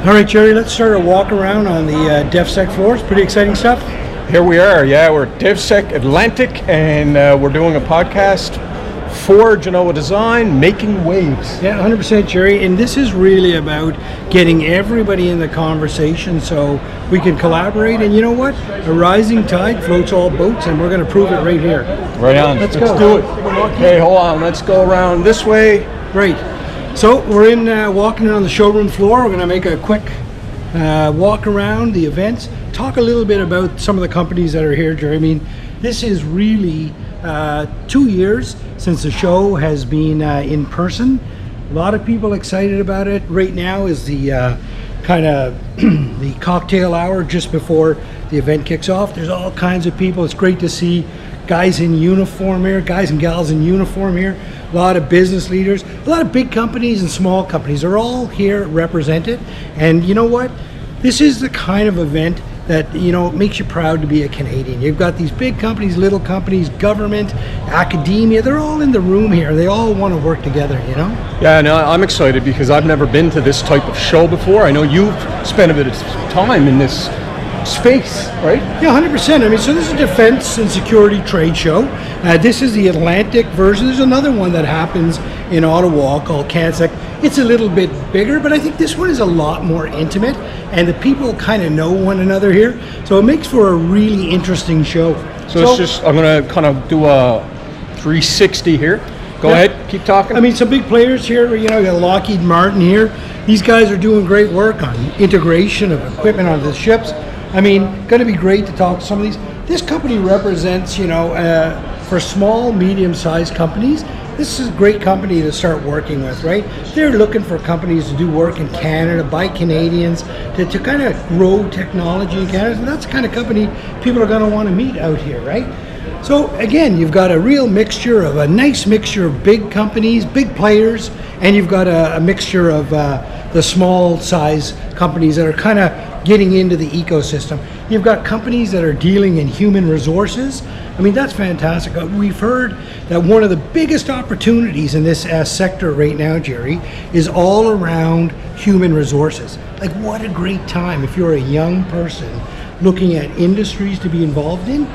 All right, Jerry, let's start a walk around on the DevSec floors. Pretty exciting stuff. Here we are, we're at DevSec Atlantic, and we're doing a podcast for Genoa Design, Making Waves. Yeah, 100%, Jerry. And this is really about getting everybody in the conversation so we can collaborate. And you know what? A rising tide floats all boats, and we're going to prove it right here. Right on. Let's go. Let's do it. Okay, hold on. Let's go around this way. Right. So we're walking on the showroom floor. We're going to make a quick walk around the events. Talk a little bit about some of the companies that are here, Jerry. I mean, this is really 2 years since the show has been in person. A lot of people excited about it. Right now is the kind of the cocktail hour just before the event kicks off. There's all kinds of people. It's great to see guys in uniform here, guys and gals in uniform here. A lot of business leaders, a lot of big companies and small companies are all here represented. And you know what? This is the kind of event that, you know, makes you proud to be a Canadian. You've got these big companies, little companies, government, academia, they're all in the room here. They all want to work together, you know? Yeah, no, I'm excited because I've never been to this type of show before. I know you've spent a bit of time in this space, right? Yeah, 100%. I mean, so this is a defense and security trade show. This is the Atlantic version. There's another one that happens in Ottawa called CanSec. It's a little bit bigger, but I think this one is a lot more intimate, and the people kind of know one another here. So it makes for a really interesting show. So it's just, I'm going to kind of do a 360 here. Go ahead, keep talking. I mean, some big players here, you know, you got Lockheed Martin here. These guys are doing great work on integration of equipment onto the ships. I mean, going to be great to talk to some of these. This company represents, you know, for small, medium-sized companies, this is a great company to start working with, right? They're looking for companies to do work in Canada by Canadians to kind of grow technology in Canada. And that's the kind of company people are going to want to meet out here, right? So again, you've got a real mixture of a nice mixture of big companies, big players, and you've got a mixture of the small size companies that are kind of getting into the ecosystem. You've got companies that are dealing in human resources. I mean, that's fantastic. We've heard that one of the biggest opportunities in this sector right now, Jerry, is all around human resources. Like, what a great time if you're a young person looking at industries to be involved in.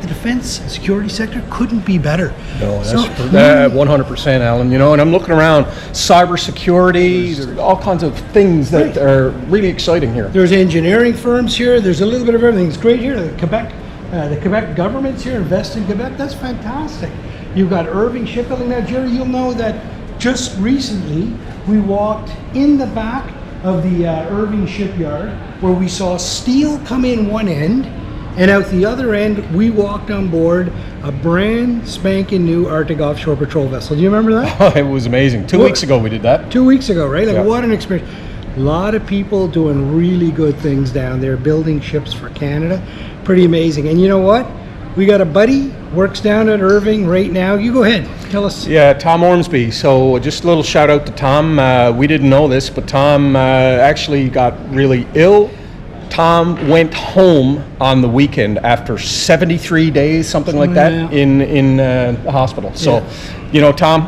The defense and security sector couldn't be better. No, that's 100%, Alan. You know, and I'm looking around cybersecurity, there's all kinds of things that are really exciting here. There's engineering firms here. There's a little bit of everything. It's great here. The Quebec government's here, invest in Quebec. That's fantastic. You've got Irving Shipbuilding. Now, Jerry, you'll know that just recently we walked in the back of the Irving shipyard where we saw steel come in one end, and out the other end, we walked on board a brand spanking new Arctic Offshore Patrol vessel. Do you remember that? It was amazing. 2 weeks ago we did that. 2 weeks ago, right? Like, what an experience. A lot of people doing really good things down there, building ships for Canada. Pretty amazing. And you know what? We got a buddy, works down at Irving right now. You go ahead, tell us. Yeah, Tom Ormsby. So just a little shout out to Tom. We didn't know this, but Tom actually got really ill. Tom went home on the weekend after 73 days, something like that, in the hospital. So, you know, Tom,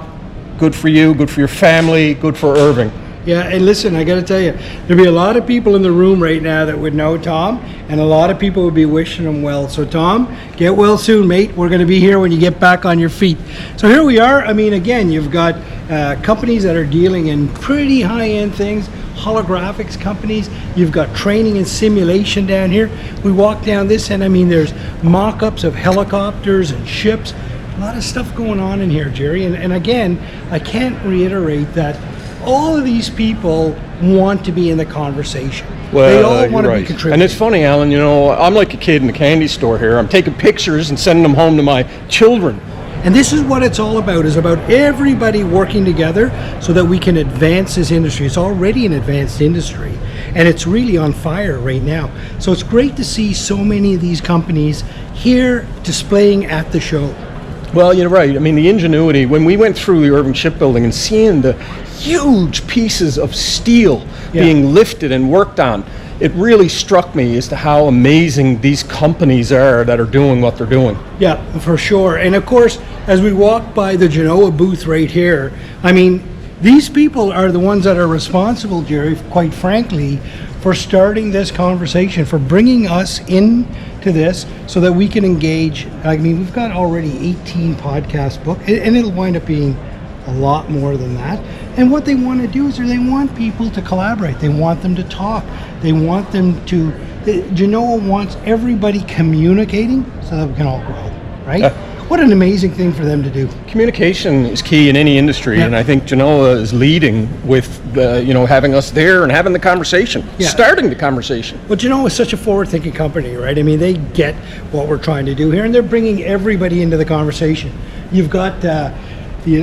good for you, good for your family, good for Irving. Yeah, and listen, I got to tell you, there'll be a lot of people in the room right now that would know Tom, and a lot of people would be wishing him well. So, Tom, get well soon, mate. We're going to be here when you get back on your feet. So here we are. I mean, again, you've got companies that are dealing in pretty high-end things, holographics companies. You've got training and simulation down here. We walk down this end. I mean, there's mock-ups of helicopters and ships. A lot of stuff going on in here, Jerry. And again, I can't reiterate that all of these people want to be in the conversation. Well, they all want to be contributing. And it's funny, Alan, you know, I'm like a kid in the candy store here. I'm taking pictures and sending them home to my children. And this is what it's all about, is about everybody working together so that we can advance this industry. It's already an advanced industry, and it's really on fire right now. So it's great to see so many of these companies here displaying at the show. Well, you're right. I mean, the ingenuity, when we went through the Irving Shipbuilding and seeing the huge pieces of steel being lifted and worked on, it really struck me as to how amazing these companies are that are doing what they're doing. Yeah, for sure. And of course, as we walk by the Genoa booth right here, I mean, these people are the ones that are responsible, Jerry, quite frankly, for starting this conversation, for bringing us into this so that we can engage. I mean, we've got already 18 podcasts booked, and it'll wind up being a lot more than that. And what they want to do is they want people to collaborate. They want them to talk. They want them to, Genoa wants everybody communicating so that we can all grow, right? What an amazing thing for them to do. Communication is key in any industry, and I think Genoa is leading with having us there and having the conversation, starting the conversation. Well, Genoa is such a forward-thinking company, right? I mean, they get what we're trying to do here, and they're bringing everybody into the conversation. You've got the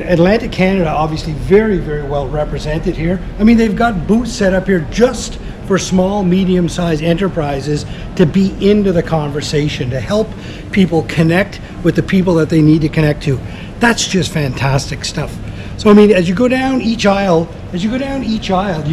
Atlantic Canada, obviously very, very well represented here. I mean, they've got booths set up here just for small, medium-sized enterprises to be into the conversation, to help people connect with the people that they need to connect to. That's just fantastic stuff. So, I mean, as you go down each aisle, you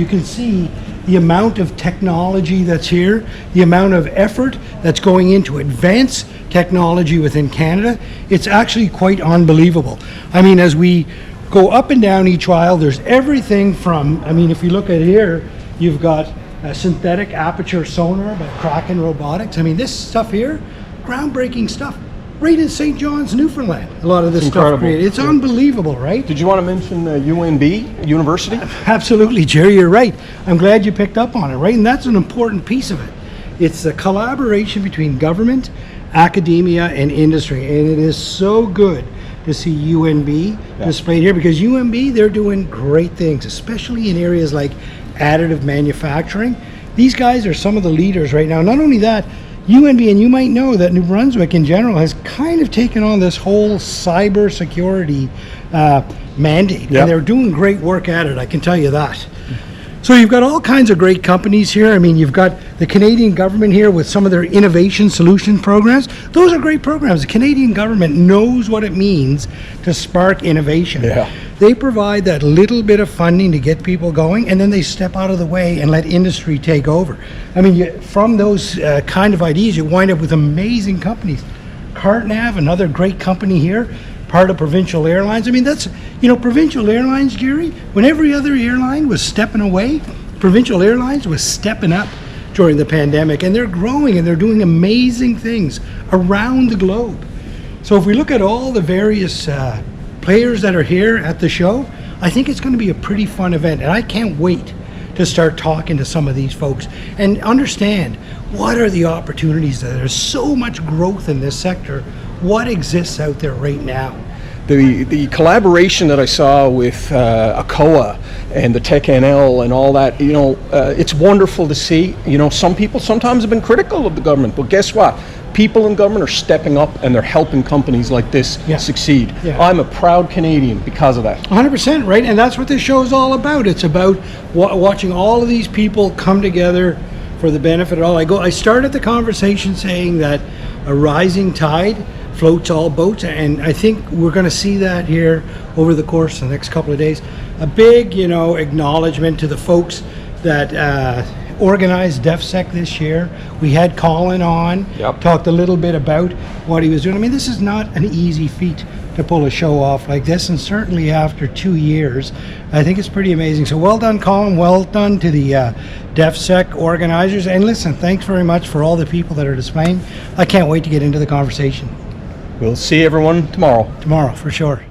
can see the amount of technology that's here, the amount of effort that's going into advanced technology within Canada. It's actually quite unbelievable. I mean, as we go up and down each aisle, there's everything from, I mean, if you look at here, you've got synthetic aperture sonar by Kraken Robotics. I mean, this stuff here, groundbreaking stuff. Right in St. John's, Newfoundland. A lot of this stuff created. It's unbelievable, right? Did you want to mention UNB, University? Absolutely, Jerry, you're right. I'm glad you picked up on it, right? And that's an important piece of it. It's the collaboration between government, academia, and industry. And it is so good to see UNB displayed here, because UNB, they're doing great things, especially in areas like additive manufacturing. These guys are some of the leaders right now. Not only that, UNB, and you might know that New Brunswick in general has kind of taken on this whole cyber security mandate, and they're doing great work at it, I can tell you that. So you've got all kinds of great companies here. I mean, you've got the Canadian government here with some of their innovation solution programs. Those are great programs. The Canadian government knows what it means to spark innovation. They provide that little bit of funding to get people going, and then they step out of the way and let industry take over. I mean, from those kind of ideas, you wind up with amazing companies. CartNav, another great company here, part of Provincial Airlines. I mean, that's, Provincial Airlines, Jerry, when every other airline was stepping away, Provincial Airlines was stepping up during the pandemic, and they're growing and they're doing amazing things around the globe. So if we look at all the various players that are here at the show, I think it's going to be a pretty fun event, and I can't wait to start talking to some of these folks and understand what are the opportunities. There's so much growth in this sector. What exists out there right now? The collaboration that I saw with ACOA and the TechNL and all that, it's wonderful to see. Some people sometimes have been critical of the government, but guess what? People in government are stepping up and they're helping companies like this succeed. I'm a proud Canadian because of that. 100%, right? And that's what this show is all about. It's about watching all of these people come together for the benefit of all. I started the conversation saying that a rising tide floats all boats, and I think we're going to see that here over the course of the next couple of days. A big, acknowledgement to the folks that organized DefSec this year. We had Colin on, talked a little bit about what he was doing. I mean, this is not an easy feat to pull a show off like this, and certainly after 2 years, I think it's pretty amazing. So well done, Colin. Well done to the DefSec organizers. And listen, thanks very much for all the people that are displaying. I can't wait to get into the conversation. We'll see everyone tomorrow. Tomorrow, for sure.